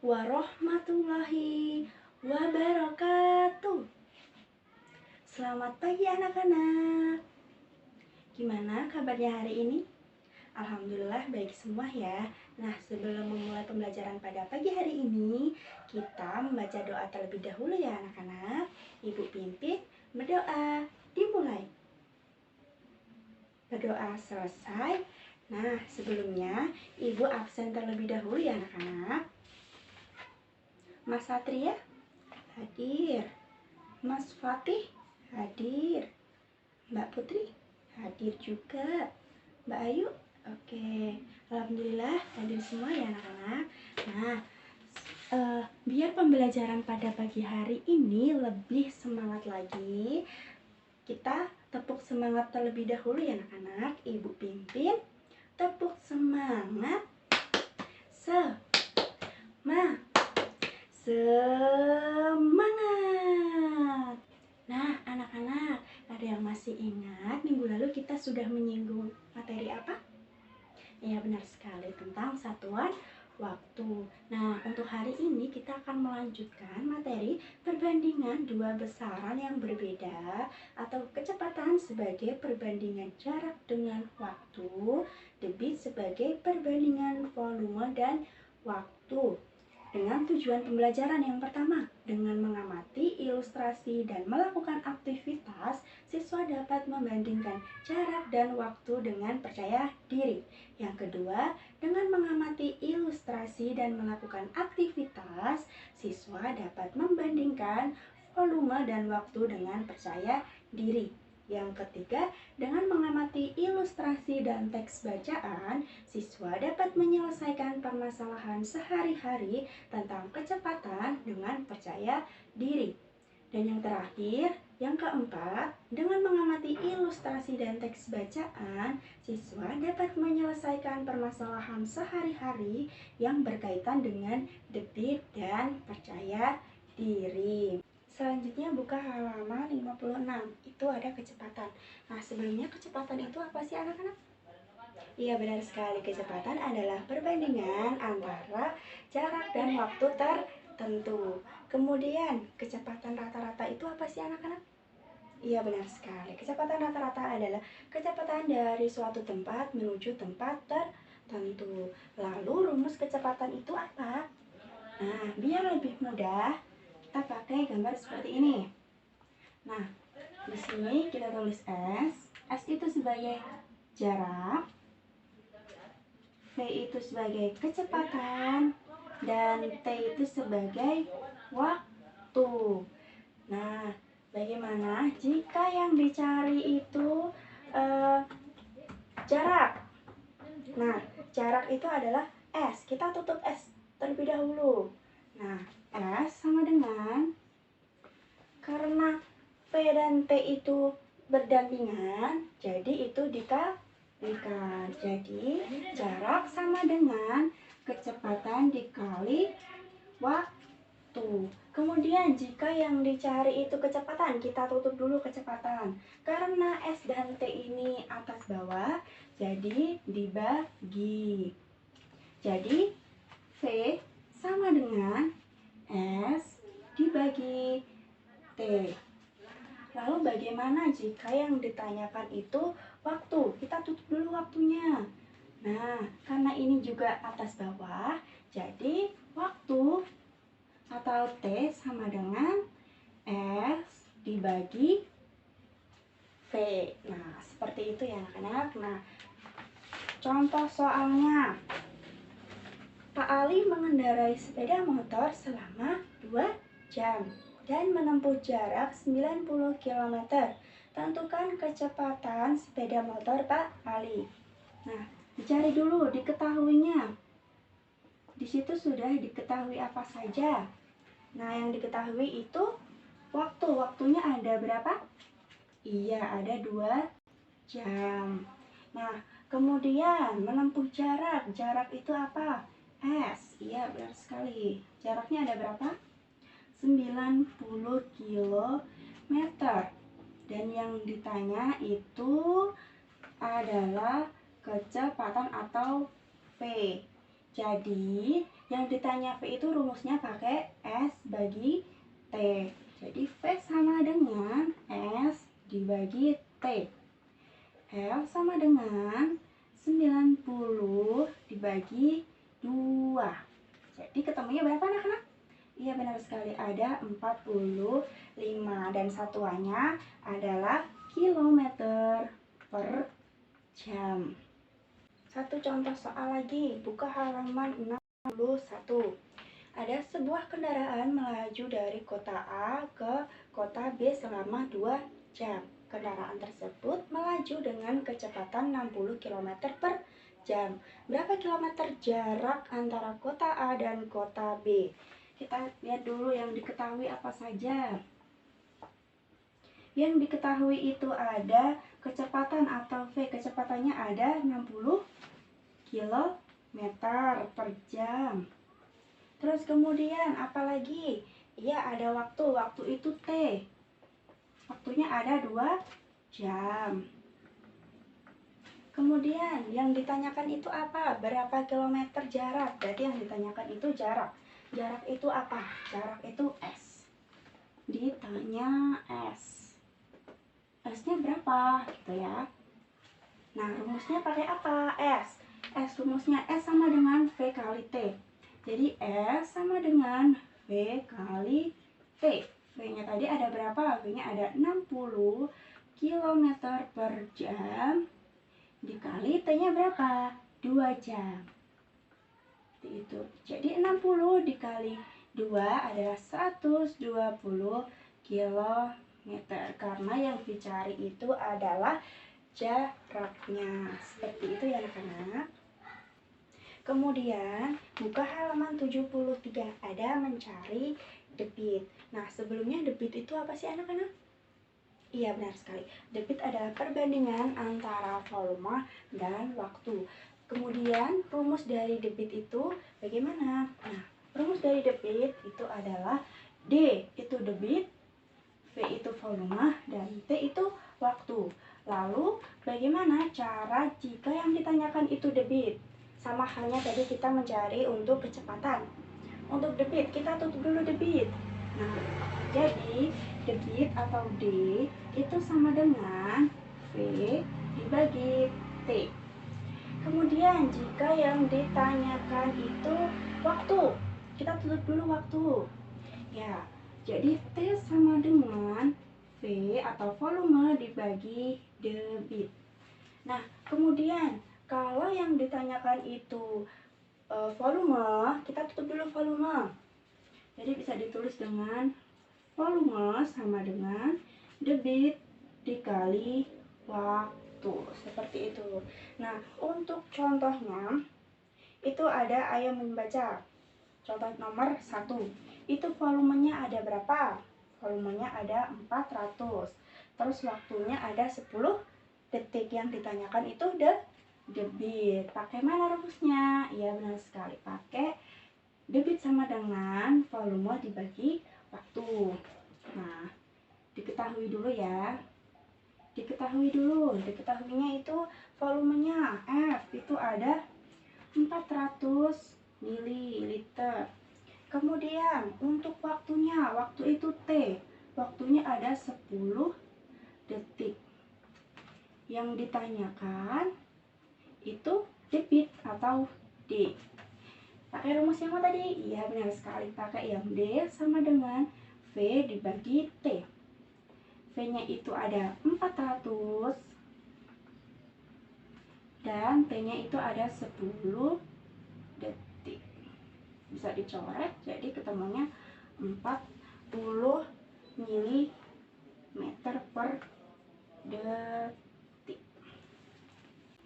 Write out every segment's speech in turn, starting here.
warahmatullahi wabarakatuh. Selamat pagi anak-anak. Gimana kabarnya hari ini? Alhamdulillah baik semua ya. Nah, sebelum memulai pembelajaran pada pagi hari ini, kita membaca doa terlebih dahulu ya anak-anak. Ibu pimpin berdoa. Dimulai. Berdoa selesai. Nah, sebelumnya Ibu absen terlebih dahulu ya anak-anak. Mas Satria hadir, Mas Fatih hadir, Mbak Putri hadir juga, Mbak Ayu oke. Alhamdulillah hadir semua ya anak-anak. Nah, biar pembelajaran pada pagi hari ini lebih semangat lagi, kita tepuk semangat terlebih dahulu ya anak-anak. Ibu pimpin tepuk semangat. Semangat. Nah, anak-anak, ada yang masih ingat minggu lalu kita sudah menyinggung materi apa? Ya, benar sekali, tentang satuan waktu. Nah, untuk hari ini kita akan melanjutkan materi perbandingan dua besaran yang berbeda atau kecepatan sebagai perbandingan jarak dengan waktu, debit sebagai perbandingan volume dan waktu. Dengan tujuan pembelajaran yang pertama, dengan mengamati ilustrasi dan melakukan aktivitas, siswa dapat membandingkan jarak dan waktu dengan percaya diri. Yang kedua, dengan mengamati ilustrasi dan melakukan aktivitas, siswa dapat membandingkan volume dan waktu dengan percaya diri. Yang ketiga, dengan mengamati ilustrasi dan teks bacaan, siswa dapat menyelesaikan permasalahan sehari-hari tentang kecepatan dengan percaya diri. Dan yang terakhir, yang keempat, dengan mengamati ilustrasi dan teks bacaan, siswa dapat menyelesaikan permasalahan sehari-hari yang berkaitan dengan debit dan percaya diri. Selanjutnya buka halaman 56, itu ada kecepatan. Nah, sebelumnya kecepatan itu apa sih anak-anak? Iya, benar sekali, kecepatan adalah perbandingan antara jarak dan waktu tertentu. Kemudian, kecepatan rata-rata itu apa sih anak-anak? Iya, benar sekali, kecepatan rata-rata adalah kecepatan dari suatu tempat menuju tempat tertentu. Lalu rumus kecepatan itu apa? Nah, biar lebih mudah, kita pakai gambar seperti ini. Nah, di sini kita tulis S. S itu sebagai jarak, V itu sebagai kecepatan, dan T itu sebagai waktu. Nah, bagaimana jika yang dicari itu jarak? Nah, jarak itu adalah S. Kita tutup S terlebih dahulu. Nah, S sama dengan, karena V dan T itu berdampingan, jadi itu dikalikan. Jadi, jarak sama dengan kecepatan dikali waktu. Kemudian, jika yang dicari itu kecepatan, kita tutup dulu kecepatan. Karena S dan T ini atas bawah, jadi dibagi. Jadi, V sama dengan S dibagi T. Lalu bagaimana jika yang ditanyakan itu waktu? Kita tutup dulu waktunya. Nah, karena ini juga atas bawah, jadi waktu atau T sama dengan S dibagi V. Nah, seperti itu ya anak-anak. Nah, contoh soalnya. Pak Ali mengendarai sepeda motor selama 2 jam dan menempuh jarak 90 km. Tentukan kecepatan sepeda motor Pak Ali. Nah, dicari dulu, diketahuinya. Di situ sudah diketahui apa saja. Nah, yang diketahui itu waktu. Waktunya ada berapa? Iya, ada 2 jam. Nah, kemudian menempuh jarak. Jarak itu apa? S. Iya, benar sekali. Jaraknya ada berapa? 90 km. Dan yang ditanya itu adalah kecepatan atau V. Jadi, yang ditanya V itu rumusnya pakai S bagi T. Jadi, V sama dengan S dibagi T. L sama dengan 90 dibagi 2. Jadi, ketemunya berapa anak-anak? Iya, benar sekali, ada 45 dan satuannya adalah kilometer per jam. Satu contoh soal lagi, buka halaman 61. Ada sebuah kendaraan melaju dari kota A ke kota B selama 2 jam. Kendaraan tersebut melaju dengan kecepatan 60 km per jam. Berapa kilometer jarak antara kota A dan kota B? Kita lihat dulu yang diketahui apa saja. Yang diketahui itu ada kecepatan atau V, kecepatannya ada 60 km per jam. Terus kemudian apalagi? Iya, ada waktu. Waktu itu T. Waktunya ada 2 jam. Kemudian yang ditanyakan itu apa? Berapa kilometer jarak? Berarti yang ditanyakan itu jarak. Jarak itu apa? Jarak itu S. Ditanya S. S-nya berapa? Gitu ya. Nah, rumusnya pakai apa? S. S rumusnya S sama dengan V kali T. Jadi S sama dengan V kali T. V-nya tadi ada berapa? V-nya ada 60 km per jam dikali T-nya berapa? 2 jam. Itu. Jadi 60 dikali 2 adalah 120 km. Karena yang dicari itu adalah jaraknya. Seperti itu ya anak-anak. Kemudian buka halaman 73, ada mencari debit. Nah, sebelumnya debit itu apa sih anak-anak? Iya, benar sekali. Debit adalah perbandingan antara volume dan waktu. Kemudian rumus dari debit itu bagaimana? Nah, rumus dari debit itu adalah D itu debit, V itu volume, dan T itu waktu. Lalu, bagaimana cara jika yang ditanyakan itu debit? Sama halnya tadi kita mencari untuk kecepatan. Untuk debit, kita tutup dulu debit. Nah, jadi debit atau D itu sama dengan V dibagi T. Kemudian, jika yang ditanyakan itu waktu, kita tutup dulu waktu. Ya, jadi T sama dengan V atau volume dibagi debit. Nah, kemudian kalau yang ditanyakan itu volume, kita tutup dulu volume. Jadi bisa ditulis dengan volume sama dengan debit dikali waktu. Seperti itu. Nah, untuk contohnya itu ada ayam membaca. Contoh nomor 1. Itu volumenya ada berapa? Volumenya ada 400. Terus waktunya ada 10 detik. Yang ditanyakan itu debit. Pakai mana rumusnya? Iya, benar sekali. Pakai debit sama dengan volume dibagi waktu. Nah, diketahui dulu ya. Diketahuinya itu volumenya F itu ada 400 ml. Kemudian untuk waktunya, waktu itu T. Waktunya ada 10 detik. Yang ditanyakan itu debit atau D. Pakai rumus yang mana tadi? Iya, benar sekali. Pakai yang D sama dengan V dibagi T. V-nya itu ada 400 dan T-nya itu ada 10 detik. Bisa dicoret, jadi ketemunya 40 mm per detik.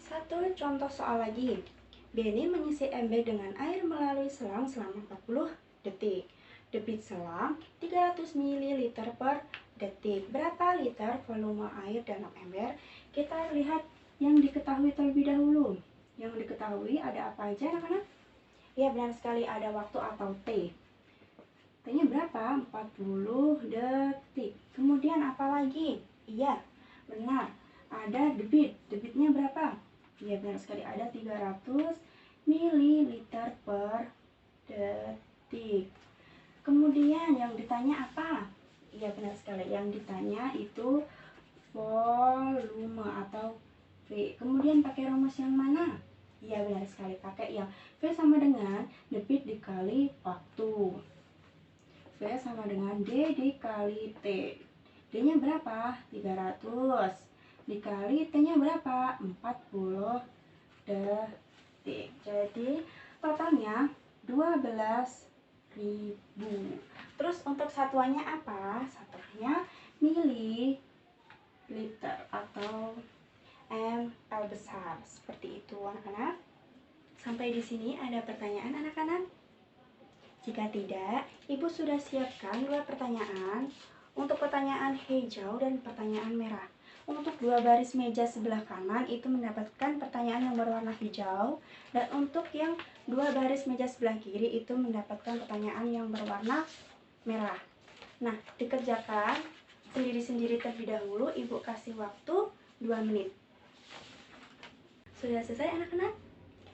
Satu contoh soal lagi. Benny mengisi ember dengan air melalui selang selama 40 detik. Debit selang 300 ml per detik. Berapa liter volume air dalam ember? Kita lihat yang diketahui terlebih dahulu. Yang diketahui ada apa aja anak-anak? Ya, benar sekali, ada waktu atau T. T-nya berapa? 40 detik. Kemudian apa lagi? Iya, benar. Ada debit. Debitnya berapa? Iya, benar sekali, ada 300 mililiter per detik. Kemudian yang ditanya apa? Iya benar sekali, yang ditanya itu volume atau V. Kemudian pakai rumus yang mana? Iya benar sekali, pakai yang V sama dengan debit dikali waktu. V sama dengan D dikali T. D-nya berapa? 300. Dikali T-nya berapa? 40 detik. Jadi totalnya 12.000. Terus untuk satuannya apa? Satuannya mililiter atau ml besar. Seperti itu anak-anak. Sampai di sini ada pertanyaan anak-anak? Jika tidak, Ibu sudah siapkan 2 pertanyaan. Untuk pertanyaan hijau dan pertanyaan merah. Untuk 2 baris meja sebelah kanan itu mendapatkan pertanyaan yang berwarna hijau. Dan untuk yang 2 baris meja sebelah kiri itu mendapatkan pertanyaan yang berwarna merah. Nah, dikerjakan sendiri-sendiri terlebih dahulu. Ibu kasih waktu 2 menit. Sudah selesai anak-anak?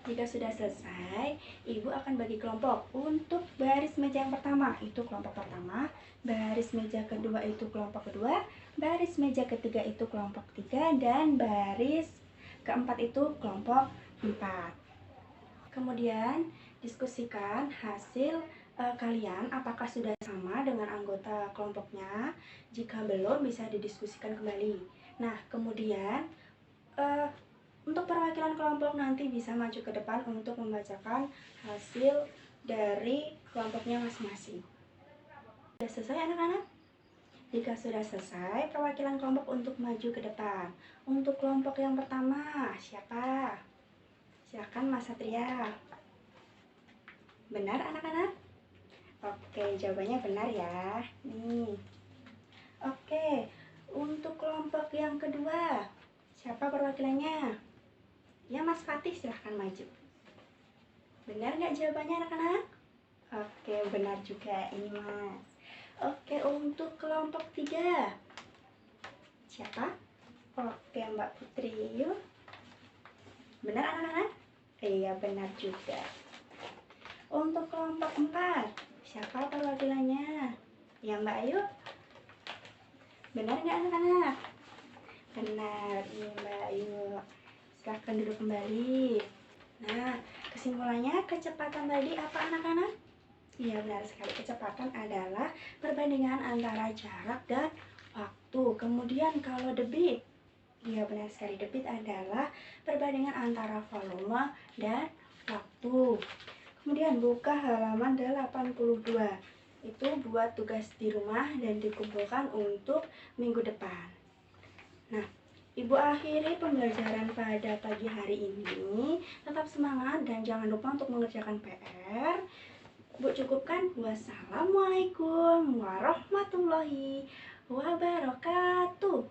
Jika sudah selesai, Ibu akan bagi kelompok. Untuk baris meja yang pertama itu kelompok pertama, baris meja kedua itu kelompok kedua, baris meja ketiga itu kelompok ketiga, dan baris keempat itu kelompok 4. Kemudian diskusikan hasil kalian apakah sudah sama dengan anggota kelompoknya. Jika belum, bisa didiskusikan kembali. Nah, kemudian untuk perwakilan kelompok nanti bisa maju ke depan untuk membacakan hasil dari kelompoknya masing-masing. Sudah selesai anak-anak? Jika sudah selesai, perwakilan kelompok untuk maju ke depan. Untuk kelompok yang pertama, siapa? Silakan Mas Satria. Benar anak-anak? Oke, jawabannya benar ya. Nih. Oke, untuk kelompok yang kedua, siapa perwakilannya? Ya, Mas Fatih, silahkan maju. Benar nggak jawabannya anak-anak? Oke, benar juga ini Mas. Oke, untuk kelompok 3, siapa? Oke, Mbak Putri, yuk. Benar anak-anak? Iya, benar juga. Untuk kelompok 4, siapa perwakilannya? Ya, Mbak Ayu. Benar nggak anak-anak? Benar, iya Mbak Ayu. Silahkan duduk kembali. Nah, kesimpulannya kecepatan tadi apa anak-anak? Iya benar sekali, kecepatan adalah perbandingan antara jarak dan waktu. Kemudian kalau debit, iya benar sekali, debit adalah perbandingan antara volume dan waktu. Kemudian buka halaman 82. Itu buat tugas di rumah dan dikumpulkan untuk minggu depan. Nah, Ibu akhiri pembelajaran pada pagi hari ini. Tetap semangat dan jangan lupa untuk mengerjakan PR. Bu cukupkan. Wassalamualaikum warahmatullahi wabarakatuh.